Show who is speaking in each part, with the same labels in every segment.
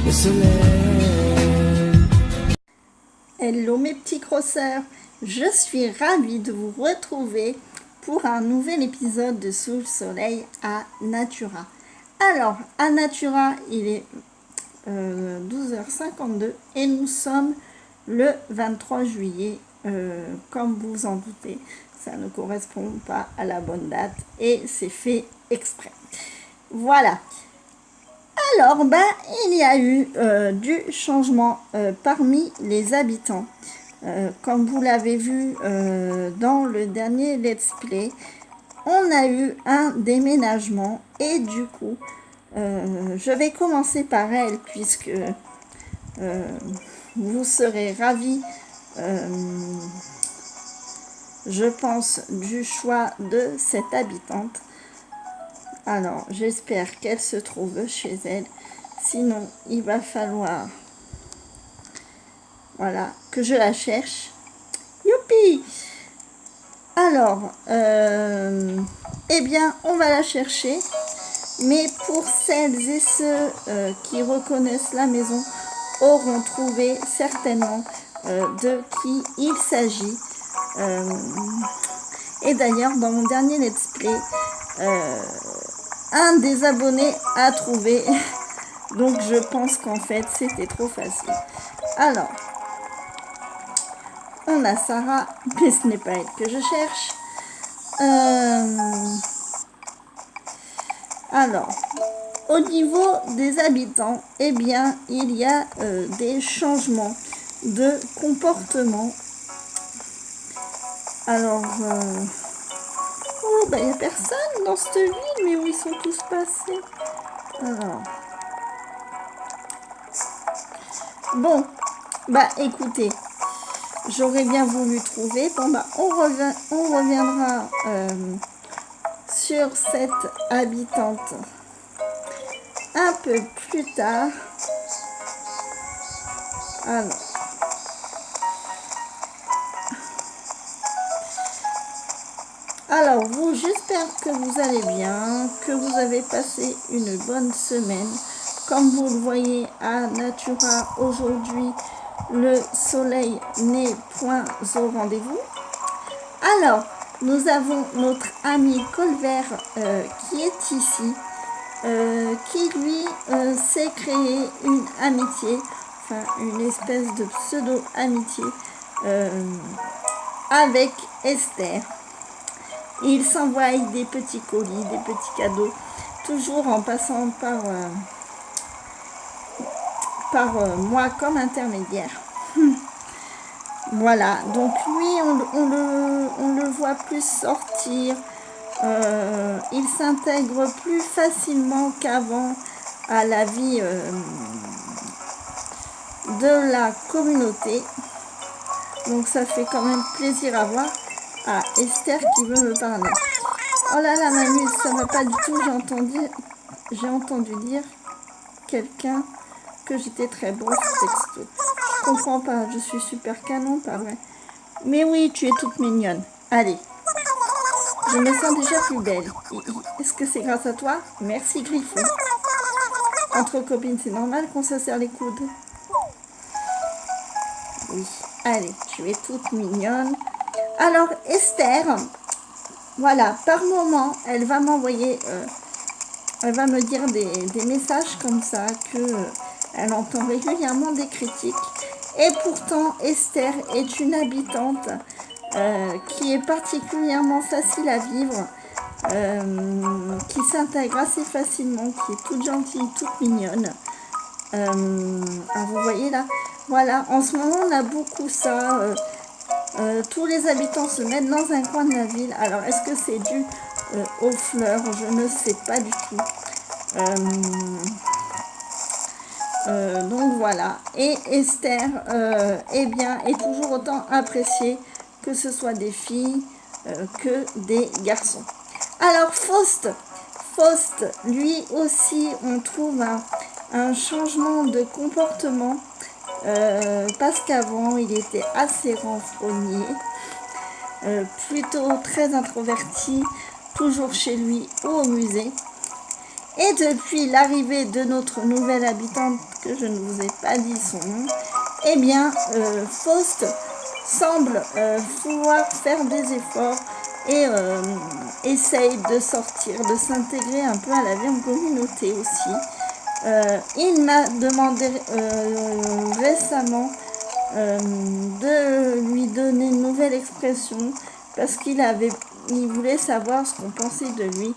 Speaker 1: le soleil.
Speaker 2: Hello mes petits crosseurs, je suis ravie de vous retrouver pour un nouvel épisode de Sous le soleil à Natura. Alors, à Natura, il est 12h52 et nous sommes le 23 juillet. Comme vous vous en doutez, ça ne correspond pas à la bonne date et c'est fait exprès. Voilà. Alors, il y a eu du changement parmi les habitants. Comme vous l'avez vu dans le dernier let's play, on a eu un déménagement et du coup, je vais commencer par elle puisque vous serez ravis, je pense, du choix de cette habitante. Alors, j'espère qu'elle se trouve chez elle. Sinon, il va falloir, voilà, que je la cherche. Youpi! Alors, eh bien, on va la chercher. Mais pour celles et ceux qui reconnaissent la maison, auront trouvé certainement de qui il s'agit. Et d'ailleurs, dans mon dernier let's play, un des abonnés a trouvé. Donc je pense qu'en fait c'était trop facile. Alors, on a Sarah, mais ce n'est pas elle que je cherche. Alors, au niveau des habitants, eh bien, il y a des changements de comportement. Alors, oh, il n'y a personne dans cette ville, mais où ils sont tous passés? Alors, bon, écoutez, j'aurais bien voulu trouver. Bon, on reviendra sur cette habitante un peu plus tard. Alors vous, j'espère que vous allez bien, que vous avez passé une bonne semaine. Comme vous le voyez à Natura, aujourd'hui, le soleil n'est point au rendez-vous. Alors, nous avons notre ami Colvert qui est ici, qui lui s'est créé une amitié, enfin une espèce de pseudo-amitié avec Esther. Il s'envoie des petits colis, des petits cadeaux, toujours en passant par moi comme intermédiaire. Voilà, donc lui, on le voit plus sortir. Il s'intègre plus facilement qu'avant à la vie de la communauté. Donc ça fait quand même plaisir à voir. Ah, Esther qui veut me parler. Oh là là, Manu, ça va pas du tout. J'ai entendu dire quelqu'un que j'étais très beau ce texto. Je comprends pas, je suis super canon, pas vrai. Mais oui, tu es toute mignonne. Allez, je me sens déjà plus belle. Est-ce que c'est grâce à toi? Merci Griffon. Entre copines, c'est normal qu'on se serre les coudes. Oui, allez, tu es toute mignonne. Alors Esther, voilà, par moment, elle va m'envoyer, elle va me dire des messages comme ça, elle entend régulièrement des critiques. Et pourtant, Esther est une habitante qui est particulièrement facile à vivre, qui s'intègre assez facilement, qui est toute gentille, toute mignonne. Vous voyez là, voilà, en ce moment on a beaucoup ça. Tous les habitants se mettent dans un coin de la ville. Alors, est-ce que c'est dû aux fleurs? Je ne sais pas du tout. Donc, voilà. Et Esther, eh bien, est toujours autant appréciée, que ce soit des filles que des garçons. Alors, Faust, lui aussi, on trouve un changement de comportement. Parce qu'avant il était assez renfrogné, plutôt très introverti, toujours chez lui ou au musée. Et depuis l'arrivée de notre nouvelle habitante, que je ne vous ai pas dit son nom, eh bien, Faust semble pouvoir faire des efforts et essaye de sortir, de s'intégrer un peu à la vie en communauté aussi. Il m'a demandé récemment de lui donner une nouvelle expression parce qu'il voulait savoir ce qu'on pensait de lui.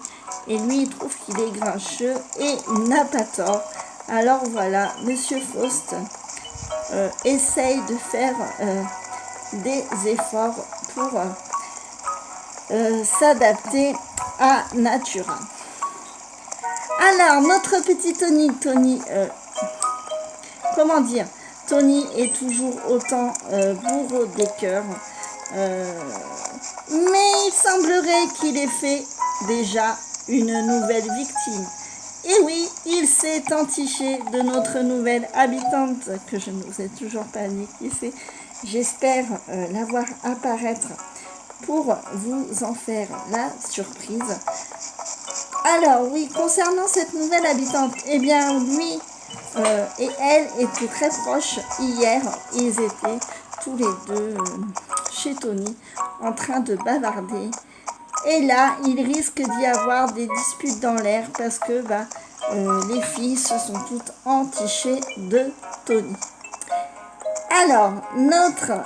Speaker 2: Et lui, il trouve qu'il est grincheux et il n'a pas tort. Alors voilà, Monsieur Faust essaye de faire des efforts pour s'adapter à Natura. Alors, notre petit Tony, comment dire, Tony est toujours autant bourreau des cœurs. Mais il semblerait qu'il ait fait déjà une nouvelle victime. Et oui, il s'est entiché de notre nouvelle habitante, que je ne vous ai toujours pas dit qui c'est. J'espère la voir apparaître pour vous en faire la surprise. Alors oui, concernant cette nouvelle habitante, eh bien lui et elle étaient très proches hier. Ils étaient tous les deux chez Tony en train de bavarder. Et là, il risque d'y avoir des disputes dans l'air parce que les filles se sont toutes entichées de Tony. Alors, notre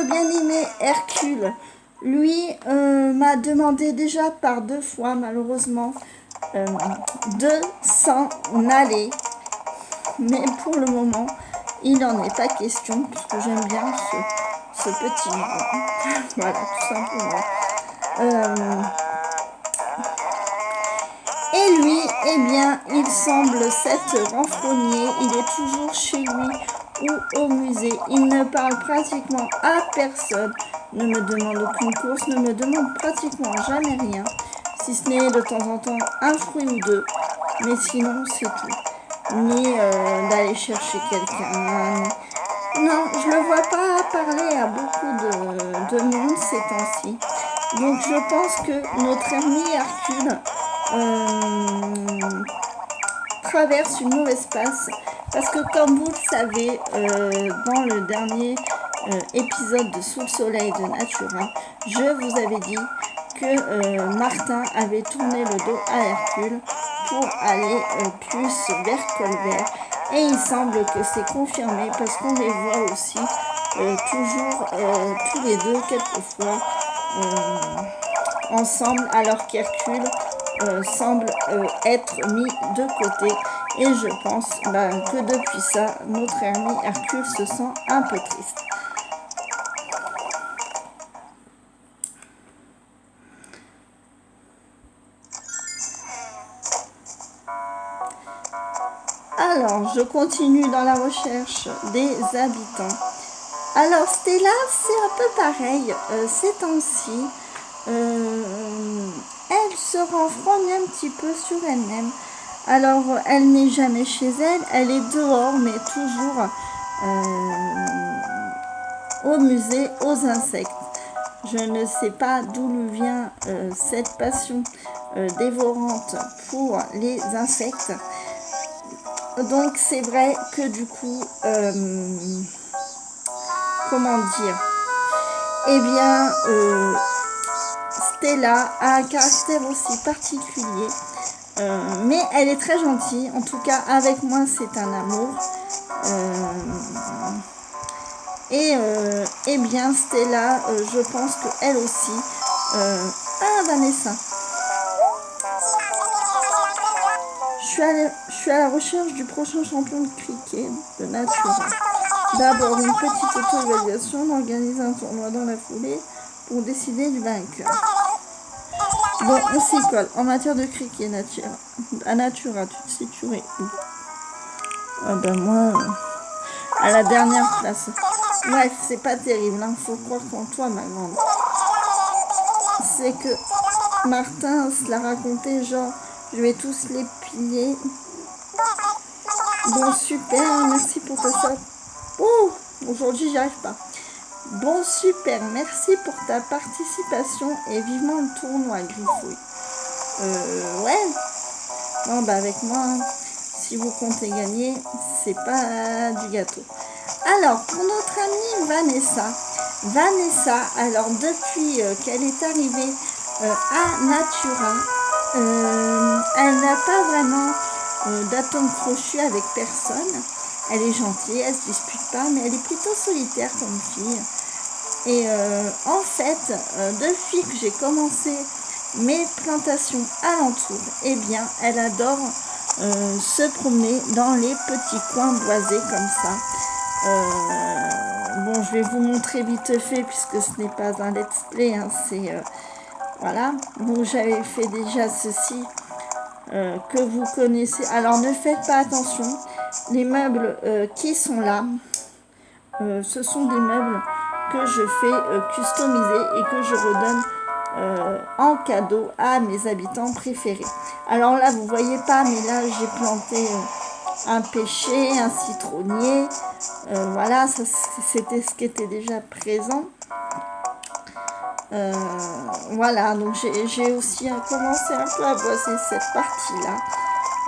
Speaker 2: bien-aimé Hercule, lui, m'a demandé déjà par 2 fois, malheureusement, de s'en aller. Mais pour le moment, il n'en est pas question, puisque j'aime bien ce petit livre. Voilà, tout simplement. Et lui, eh bien, il semble s'être renfrogné. Il est toujours chez lui ou au musée. Il ne parle pratiquement à personne, ne me demande aucune course, ne me demande pratiquement jamais rien, si ce n'est de temps en temps un fruit ou deux, mais sinon c'est tout. Ni d'aller chercher quelqu'un. Non, je ne le vois pas parler à beaucoup de monde ces temps-ci. Donc je pense que notre ami Hercule traverse une mauvaise passe parce que comme vous le savez, dans le dernier épisode de Sous le soleil de Natura, je vous avais dit que Martin avait tourné le dos à Hercule pour aller plus vers Colbert, et il semble que c'est confirmé parce qu'on les voit aussi toujours tous les deux quelquefois ensemble, alors qu'Hercule semble être mis de côté. Et je pense que depuis ça, notre ami Hercule se sent un peu triste. Alors, je continue dans la recherche des habitants. Alors, Stella, c'est un peu pareil. Ces temps-ci, elle se renfrogne un petit peu sur elle-même. Alors, elle n'est jamais chez elle. Elle est dehors, mais toujours au musée aux insectes. Je ne sais pas d'où lui vient cette passion dévorante pour les insectes. Donc c'est vrai que du coup, comment dire, eh bien, Stella a un caractère aussi particulier, mais elle est très gentille. En tout cas, avec moi, c'est un amour. Eh bien, Stella, je pense qu'elle aussi... Vanessa. Je suis à la recherche du prochain champion de cricket de Natura. D'abord, une petite auto-évaluation, d'organiser un tournoi dans la foulée pour décider du vainqueur. Bon, on s'y colle. En matière de cricket, à Natura, tu te situerais où? Ah ben moi, à la dernière place. Bref, c'est pas terrible, hein. Faut croire qu'en toi, ma grande. C'est que Martin se l'a raconté, genre, je vais tous les piller. Bon, super, merci pour ta ça. Oh, aujourd'hui, j'y arrive pas. Bon, super, merci pour ta participation et vivement le tournoi, Griffouille. Ouais. Bon, bah avec moi, si vous comptez gagner, c'est pas du gâteau. Alors, pour notre amie Vanessa, alors depuis qu'elle est arrivée à Natura, elle n'a pas vraiment d'atome crochu avec personne. Elle est gentille, elle se dispute pas, mais elle est plutôt solitaire comme fille. Et en fait, depuis que j'ai commencé mes plantations alentour, eh bien, elle adore se promener dans les petits coins boisés comme ça. Bon, je vais vous montrer vite fait puisque ce n'est pas un let's play, hein, c'est voilà. Donc j'avais fait déjà ceci que vous connaissez. Alors ne faites pas attention, les meubles qui sont là, ce sont des meubles que je fais customiser et que je redonne en cadeau à mes habitants préférés. Alors là, vous voyez pas, mais là j'ai planté un pêcher, un citronnier. Voilà, ça c'était ce qui était déjà présent. Voilà, donc j'ai aussi commencé un peu à boiser cette partie-là.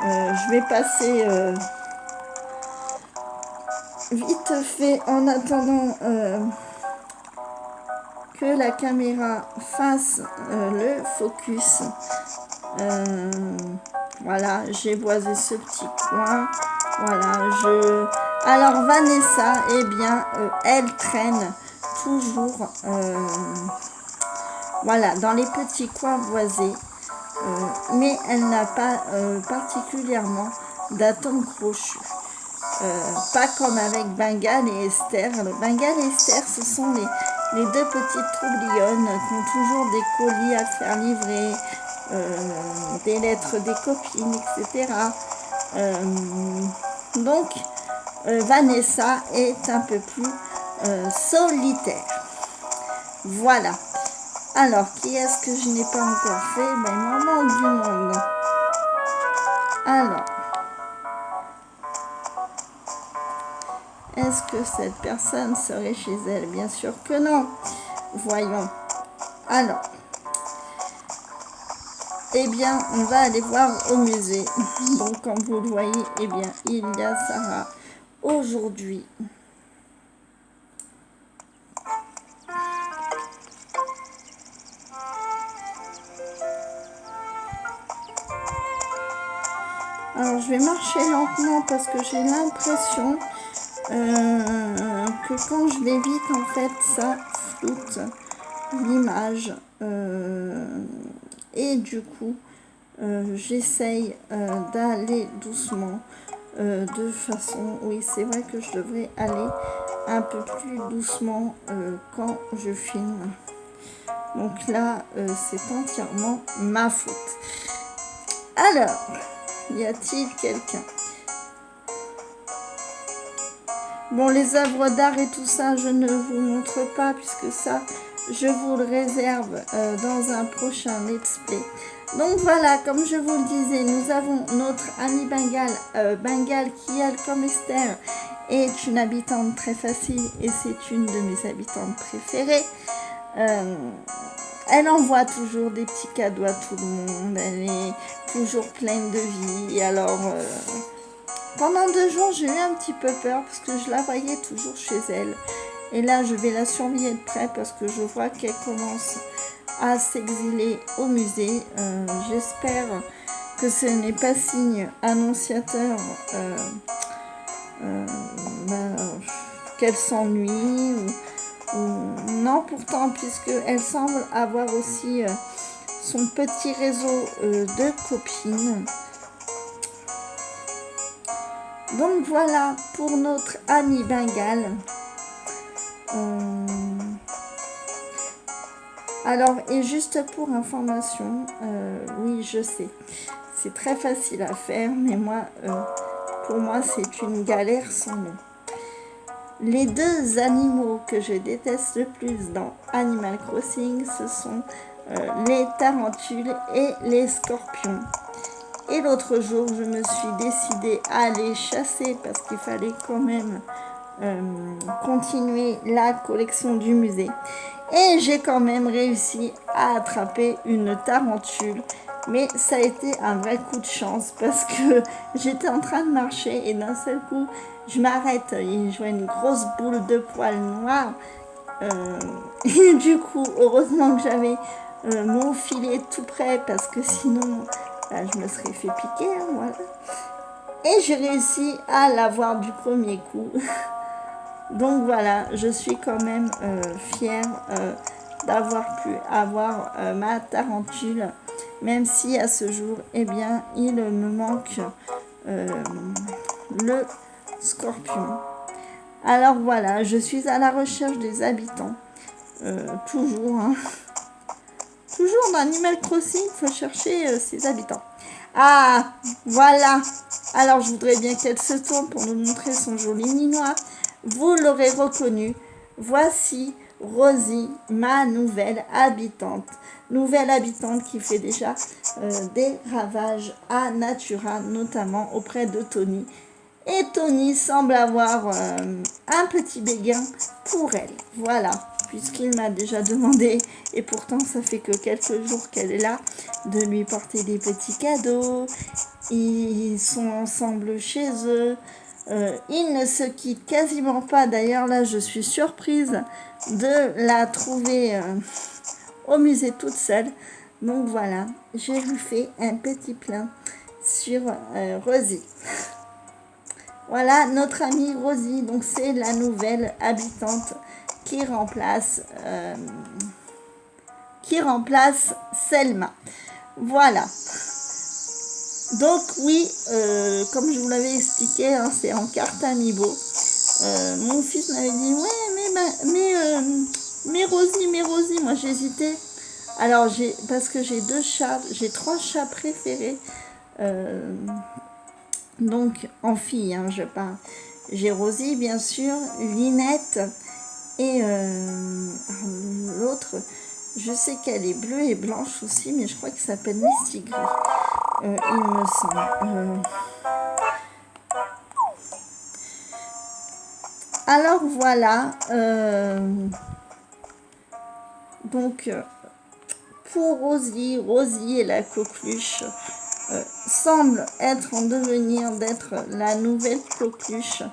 Speaker 2: Je vais passer vite fait en attendant que la caméra fasse le focus. Voilà, j'ai boisé ce petit coin. Voilà, alors Vanessa, eh bien, elle traîne toujours, voilà, dans les petits coins boisés, mais elle n'a pas particulièrement d'atomes crochus. Pas comme avec Bengal et Esther. Alors, Bengal et Esther, ce sont les deux petites troublionnes qui ont toujours des colis à faire livrer, des lettres des copines, etc. Donc, Vanessa est un peu plus solitaire. Voilà. Alors, qui est-ce que je n'ai pas encore fait? Ben, il m'en manque du monde. Alors, est-ce que cette personne serait chez elle? Bien sûr que non. Voyons. Alors, eh bien, on va aller voir au musée. Donc, comme vous le voyez, eh bien, il y a Sarah aujourd'hui. Alors, je vais marcher lentement parce que j'ai l'impression que quand je vais vite, en fait, ça floute l'image. Et du coup, j'essaye d'aller doucement. De façon, oui, c'est vrai que je devrais aller un peu plus doucement quand je filme. Donc là, c'est entièrement ma faute. Alors, y a-t-il quelqu'un? Bon, les œuvres d'art et tout ça, je ne vous montre pas puisque ça, je vous le réserve dans un prochain let's play. Donc voilà, comme je vous le disais, nous avons notre amie Bengal, Bengal qui, elle, comme Esther, est une habitante très facile et c'est une de mes habitantes préférées. Elle envoie toujours des petits cadeaux à tout le monde, elle est toujours pleine de vie. Alors, pendant 2 jours, j'ai eu un petit peu peur parce que je la voyais toujours chez elle. Et là, je vais la surveiller de près parce que je vois qu'elle commence à s'exiler au musée. J'espère que ce n'est pas signe annonciateur qu'elle s'ennuie ou non, pourtant, puisqu'elle semble avoir aussi son petit réseau de copines. Donc voilà pour notre amie Bengal. Alors, et juste pour information, oui, je sais, c'est très facile à faire, mais moi, pour moi, c'est une galère sans nom. Les 2 animaux que je déteste le plus dans Animal Crossing, ce sont les tarentules et les scorpions. Et l'autre jour, je me suis décidée à les chasser parce qu'il fallait quand même continuer la collection du musée. Et j'ai quand même réussi à attraper une tarentule. Mais ça a été un vrai coup de chance parce que j'étais en train de marcher et d'un seul coup, je m'arrête et je vois une grosse boule de poils noirs. Et du coup, heureusement que j'avais mon filet tout près parce que sinon, je me serais fait piquer. Hein, voilà. Et j'ai réussi à l'avoir du premier coup. Donc voilà, je suis quand même fière d'avoir pu avoir ma tarentule, même si à ce jour, eh bien, il me manque le scorpion. Alors voilà, je suis à la recherche des habitants, toujours, hein. Toujours dans Animal Crossing, il faut chercher ses habitants. Ah, voilà. Alors, je voudrais bien qu'elle se tourne pour nous montrer son joli nid noir. Vous l'aurez reconnu. Voici Rosie, ma nouvelle habitante. Nouvelle habitante qui fait déjà des ravages à Natura, notamment auprès de Tony. Et Tony semble avoir un petit béguin pour elle. Voilà, puisqu'il m'a déjà demandé, et pourtant ça fait que quelques jours qu'elle est là, de lui porter des petits cadeaux. Ils sont ensemble chez eux. Ils ne se quittent quasiment pas. D'ailleurs, là, je suis surprise de la trouver au musée toute seule. Donc voilà, je lui fais un petit plein sur Rosie. Voilà notre amie Rosie, donc c'est la nouvelle habitante qui remplace Selma. Voilà. Donc oui, comme je vous l'avais expliqué, hein, c'est en carte amiibo. Mon fils m'avait dit ouais mais Rosie, moi j'hésitais. Alors parce que j'ai trois chats préférés. Donc en fille, hein, je parle. J'ai Rosie, bien sûr, Linette et l'autre, je sais qu'elle est bleue et blanche aussi, mais je crois qu'elle s'appelle Misty Gris, il me semble. Alors voilà, donc pour Rosie et la coqueluche semble être en devenir d'être la nouvelle coqueluche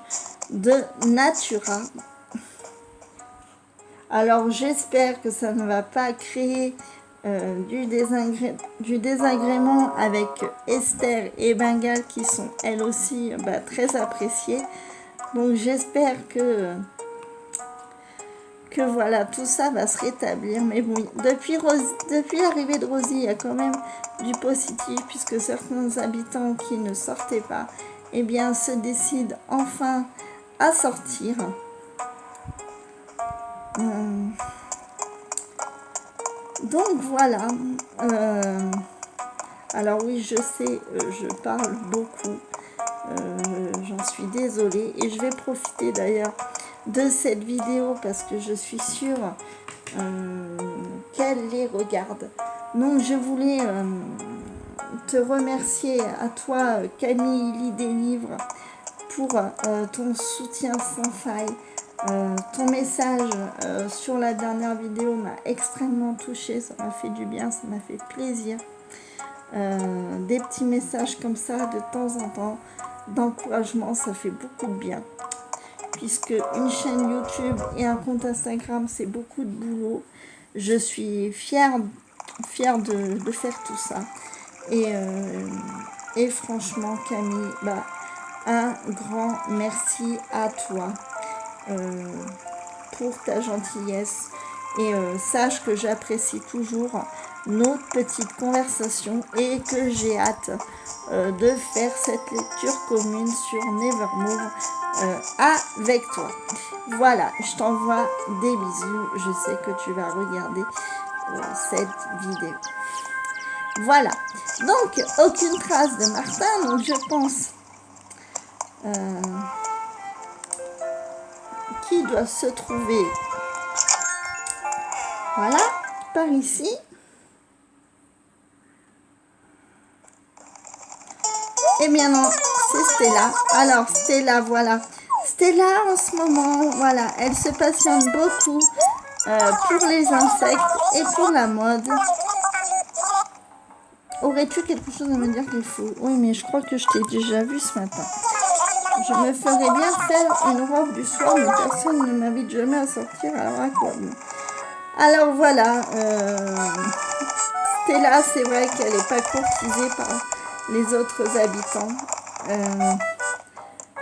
Speaker 2: de Natura. Alors j'espère que ça ne va pas créer du désagrément avec Esther et Bengal qui sont elles aussi très appréciées. Donc j'espère que voilà, tout ça va se rétablir. Mais bon, depuis l'arrivée de Rosie, il y a quand même du positif puisque certains habitants qui ne sortaient pas, eh bien, se décident enfin à sortir. Donc voilà. Alors oui, je sais, je parle beaucoup. J'en suis désolée. Et je vais profiter d'ailleurs de cette vidéo parce que je suis sûre qu'elle les regarde. Donc je voulais te remercier à toi, Camille Lit des livres, pour ton soutien sans faille. Ton message sur la dernière vidéo m'a extrêmement touchée, ça m'a fait du bien, ça m'a fait plaisir. Des petits messages comme ça de temps en temps d'encouragement, ça fait beaucoup de bien, puisque une chaîne YouTube et un compte Instagram, c'est beaucoup de boulot. Je suis fière de faire tout ça, et franchement Camille, un grand merci à toi pour ta gentillesse, et sache que j'apprécie toujours nos petites conversations et que j'ai hâte de faire cette lecture commune sur Nevermore avec toi. Voilà, je t'envoie des bisous, je sais que tu vas regarder cette vidéo. Voilà, donc aucune trace de Martin, donc je pense qui doit se trouver, voilà, par ici. Et bien non, c'est Stella. Alors Stella, voilà, Stella, en ce moment, voilà, elle se passionne beaucoup pour les insectes et pour la mode. Aurais-tu quelque chose à me dire qu'il faut? Oui, mais je crois que je t'ai déjà vu ce matin. Je me ferais bien faire une robe du soir, mais personne ne m'invite jamais à sortir, alors à quoi? Alors voilà, Stella, c'est vrai qu'elle n'est pas courtisée par les autres habitants,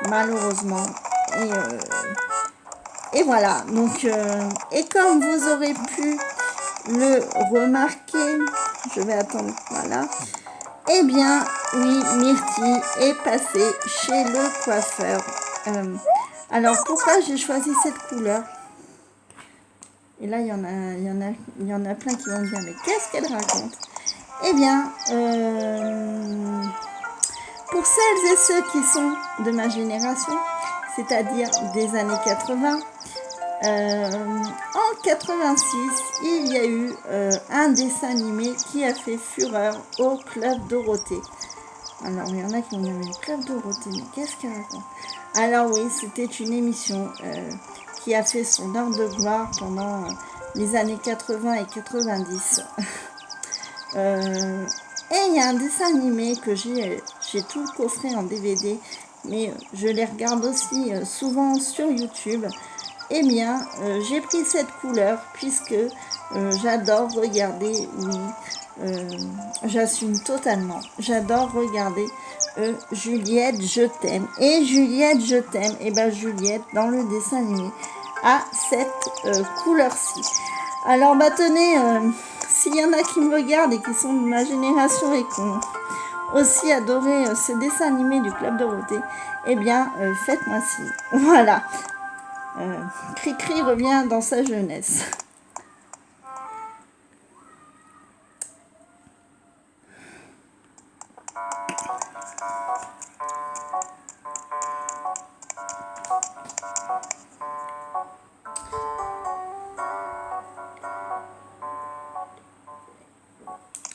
Speaker 2: malheureusement. Et voilà, donc, et comme vous aurez pu le remarquer, je vais attendre, voilà. Eh bien, oui, Myrtille est passée chez le coiffeur. Alors, pourquoi j'ai choisi cette couleur? Et là, il y en a plein qui vont me dire, mais qu'est-ce qu'elle raconte? Eh bien, pour celles et ceux qui sont de ma génération, c'est-à-dire des années 80, en 86, il y a eu un dessin animé qui a fait fureur au Club Dorothée. Alors, il y en a qui ont dit, le Club Dorothée, mais qu'est-ce qu'elle raconte? Alors oui, c'était une émission qui a fait son heure de gloire pendant les années 80 et 90. Et il y a un dessin animé que j'ai tout le coffret en DVD, mais je les regarde aussi souvent sur YouTube. Eh bien, j'ai pris cette couleur puisque j'adore regarder, oui, j'assume totalement, j'adore regarder Juliette, je t'aime. Et Juliette, je t'aime, et bien Juliette, dans le dessin animé, a cette couleur-ci. Alors, bah tenez, s'il y en a qui me regardent et qui sont de ma génération et qui ont aussi adoré ce dessin animé du Club Dorothée, eh bien, faites-moi signe. Voilà. Cricri revient dans sa jeunesse.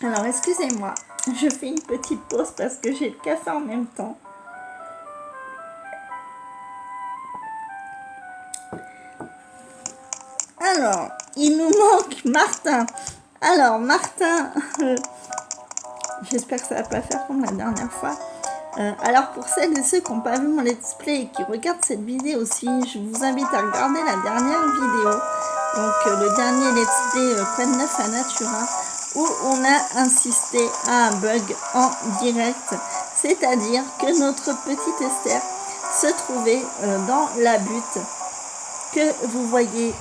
Speaker 2: Alors, excusez-moi, je fais une petite pause parce que j'ai le café en même temps. Alors, il nous manque Martin. Alors, Martin, j'espère que ça va pas faire comme la dernière fois. Alors, pour celles et ceux qui n'ont pas vu mon let's play et qui regardent cette vidéo aussi, je vous invite à regarder la dernière vidéo. Donc, le dernier let's play Quoi de neuf à Natura, où on a insisté à un bug en direct. C'est-à-dire que notre petite Esther se trouvait dans la butte que vous voyez,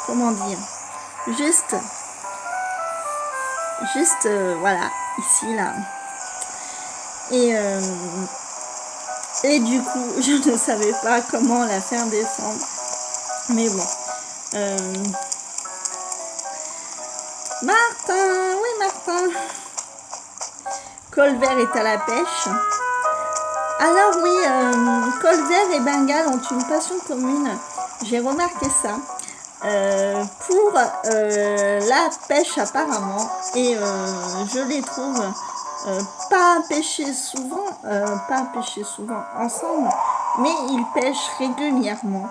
Speaker 2: comment dire, juste voilà, ici, là. Et du coup, je ne savais pas comment la faire descendre. Mais bon. Martin, oui Martin. Colvert est à la pêche. Alors oui, Colvert et Bengale ont une passion commune. J'ai remarqué ça. Pour la pêche apparemment. Et je les trouve pas pêcher souvent ensemble, mais ils pêchent régulièrement.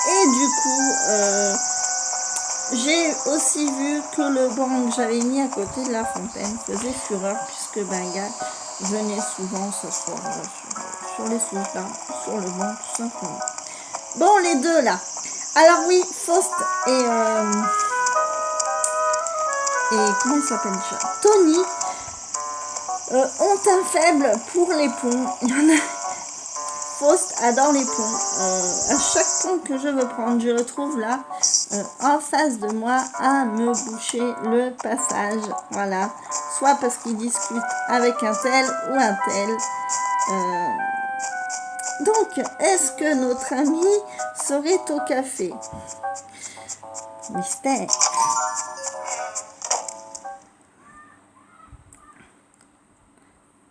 Speaker 2: Et du coup, j'ai aussi vu que le banc que j'avais mis à côté de la fontaine faisait fureur, puisque Bengale venait souvent s'asseoir sur les souches d'arbres, sur le banc, tout simplement. Bon, les deux là. Alors oui, Faust et comment il s'appelle déjà, Tony, ont un faible pour les ponts. Il y en a. Faust adore les ponts. À chaque pont que je veux prendre, je le trouve là, en face de moi, à me boucher le passage. Voilà. Soit parce qu'il discute avec un tel ou un tel. Donc, est-ce que notre ami serait au café? Mystère.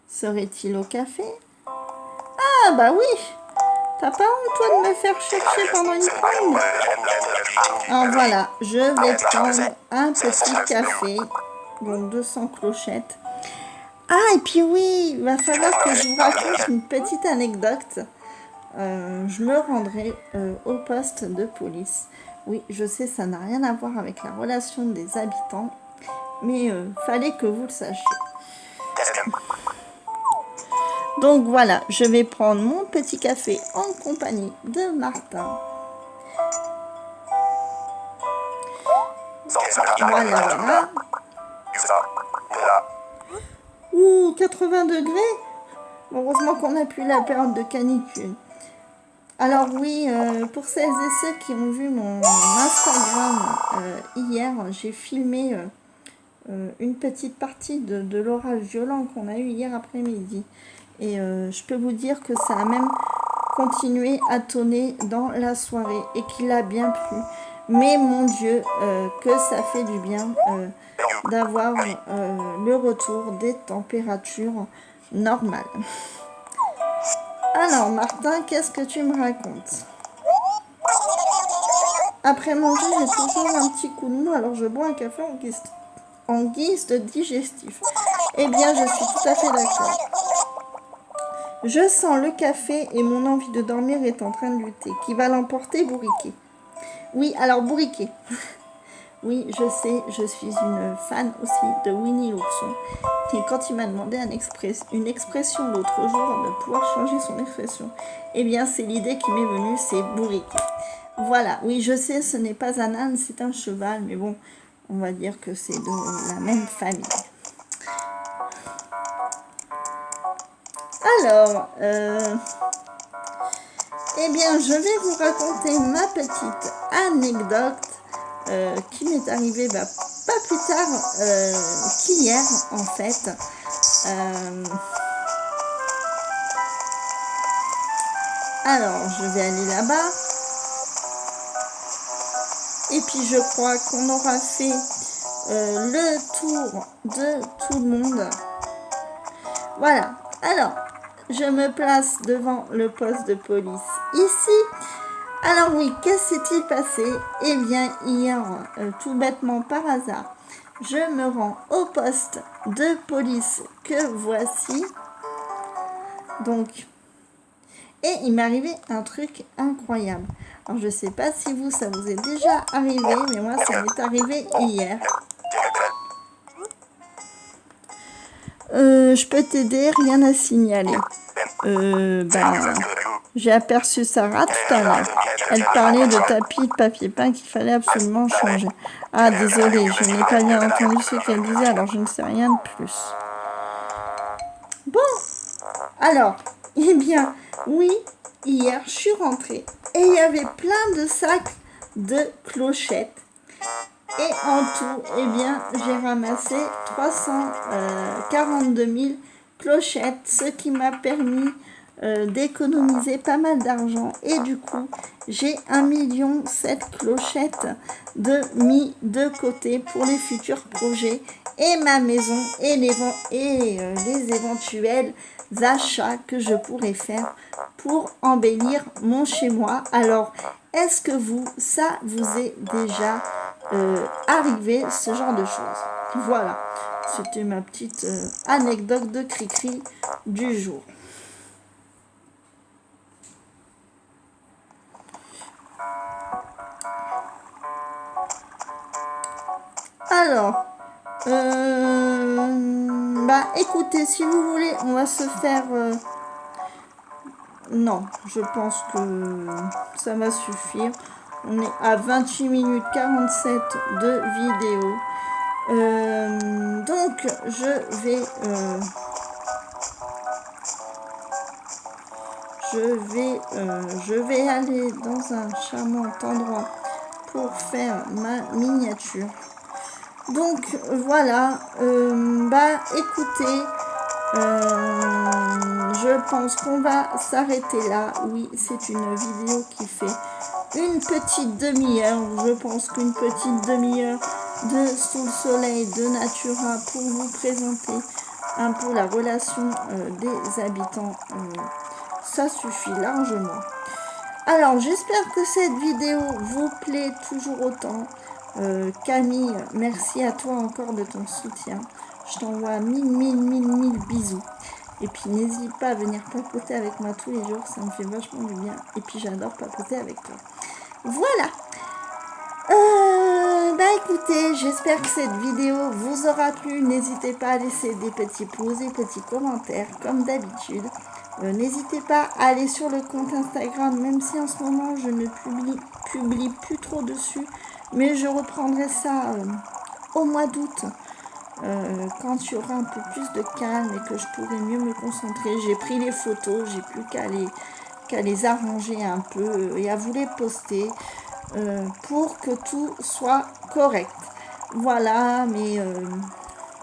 Speaker 2: Serait-il au café? Ah bah oui. T'as pas honte toi de me faire chercher pendant une seconde? Alors voilà, je vais prendre un petit café. Donc 200 clochettes. Ah, et puis oui, il va falloir que je vous raconte une petite anecdote. Je me rendrai au poste de police. Oui, je sais, ça n'a rien à voir avec la relation des habitants, mais fallait que vous le sachiez. Donc voilà, je vais prendre mon petit café en compagnie de Martin. Voilà. Ouh, 80 degrés. Heureusement qu'on n'a plus la période de canicule. Alors oui, pour celles et ceux qui ont vu mon Instagram hier, j'ai filmé une petite partie de l'orage violent qu'on a eu hier après-midi. Et je peux vous dire que ça a même continué à tonner dans la soirée et qu'il a bien plu. Mais mon Dieu, que ça fait du bien d'avoir le retour des températures normales. Alors Martin, qu'est-ce que tu me racontes? Après manger, j'ai toujours un petit coup de mou, alors je bois un café en guise de digestif. Eh bien, je suis tout à fait d'accord. Je sens le café et mon envie de dormir est en train de lutter. Qui va l'emporter, Bourriquet? Oui, alors Bourriquet. Oui, je sais, je suis une fan aussi de Winnie l'ourson. Et quand il m'a demandé une expression l'autre jour, de pouvoir changer son expression, eh bien, c'est l'idée qui m'est venue, c'est Bourriquet. Voilà, oui, je sais, ce n'est pas un âne, c'est un cheval, mais bon, on va dire que c'est de la même famille. Alors, eh bien, je vais vous raconter ma petite anecdote qui m'est arrivée pas plus tard qu'hier, en fait. Alors, je vais aller là-bas. Et puis, je crois qu'on aura fait le tour de tout le monde. Voilà. Alors, je me place devant le poste de police ici. Alors oui, qu'est-ce s'est-il passé? Eh bien, hier, tout bêtement par hasard, je me rends au poste de police que voici. Donc, et il m'est arrivé un truc incroyable. Alors, je ne sais pas si vous, ça vous est déjà arrivé, mais moi, ça m'est arrivé hier. Je peux t'aider, rien à signaler. J'ai aperçu Sarah tout à l'heure. Elle parlait de tapis de papier peint qu'il fallait absolument changer. Ah, désolée, je n'ai pas bien entendu ce qu'elle disait, alors je ne sais rien de plus. Bon, alors, eh bien, oui, hier, je suis rentrée et il y avait plein de sacs de clochettes. Et en tout, eh bien, j'ai ramassé 342 000 clochettes, ce qui m'a permis d'économiser pas mal d'argent. Et du coup, j'ai 1,7 million clochettes mis de côté pour les futurs projets et ma maison et les éventuels achats que je pourrais faire pour embellir mon chez-moi. Alors, est-ce que ça vous est déjà arrivé, ce genre de choses? Voilà, c'était ma petite anecdote de cri-cri du jour. Alors, écoutez, si vous voulez, on va se faire... non, je pense que ça va suffire. On est à 28 minutes 47 de vidéo. Donc, je vais aller dans un charmant endroit pour faire ma miniature. Donc voilà, écoutez, je pense qu'on va s'arrêter là. Oui, c'est une vidéo qui fait une petite demi-heure. Je pense qu'une petite demi-heure de sous le soleil de Natura pour vous présenter un peu la relation des habitants, ça suffit largement. Alors, j'espère que cette vidéo vous plaît toujours autant. Camille, merci à toi encore de ton soutien. Je t'envoie mille bisous. Et puis n'hésite pas à venir papoter avec moi tous les jours, ça me fait vachement du bien. Et puis j'adore papoter avec toi. Voilà. Bah écoutez, j'espère que cette vidéo vous aura plu. N'hésitez pas à laisser des petits pouces et petits commentaires comme d'habitude. N'hésitez pas à aller sur le compte Instagram, même si en ce moment je ne publie plus trop dessus. Mais je reprendrai ça au mois d'août. Quand il y aura un peu plus de calme et que je pourrai mieux me concentrer. J'ai pris les photos, j'ai plus qu'à les arranger un peu et à vous les poster pour que tout soit correct. Voilà, mais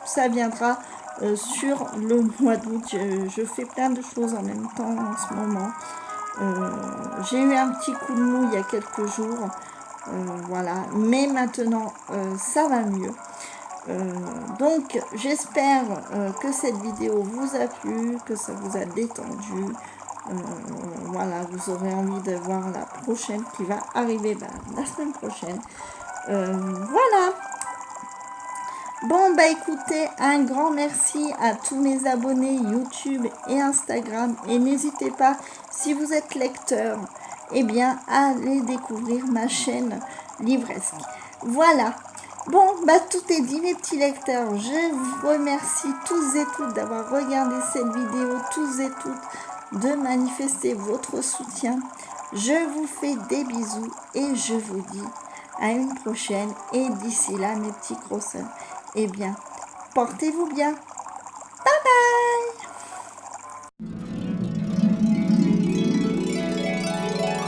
Speaker 2: ça viendra sur le mois d'août. Je fais plein de choses en même temps en ce moment. J'ai eu un petit coup de mou il y a quelques jours. Voilà, mais maintenant ça va mieux. Donc j'espère que cette vidéo vous a plu, que ça vous a détendu. Voilà, vous aurez envie de voir la prochaine qui va arriver la semaine prochaine. Voilà. Bon bah écoutez, un grand merci à tous mes abonnés YouTube et Instagram. Et n'hésitez pas, si vous êtes lecteur, eh bien à aller découvrir ma chaîne Livresque. Voilà. Bon, bah tout est dit mes petits lecteurs. Je vous remercie tous et toutes d'avoir regardé cette vidéo, tous et toutes de manifester votre soutien. Je vous fais des bisous et je vous dis à une prochaine. Et d'ici là, mes petits crosseurs, eh bien, portez-vous bien. Bye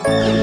Speaker 2: bye.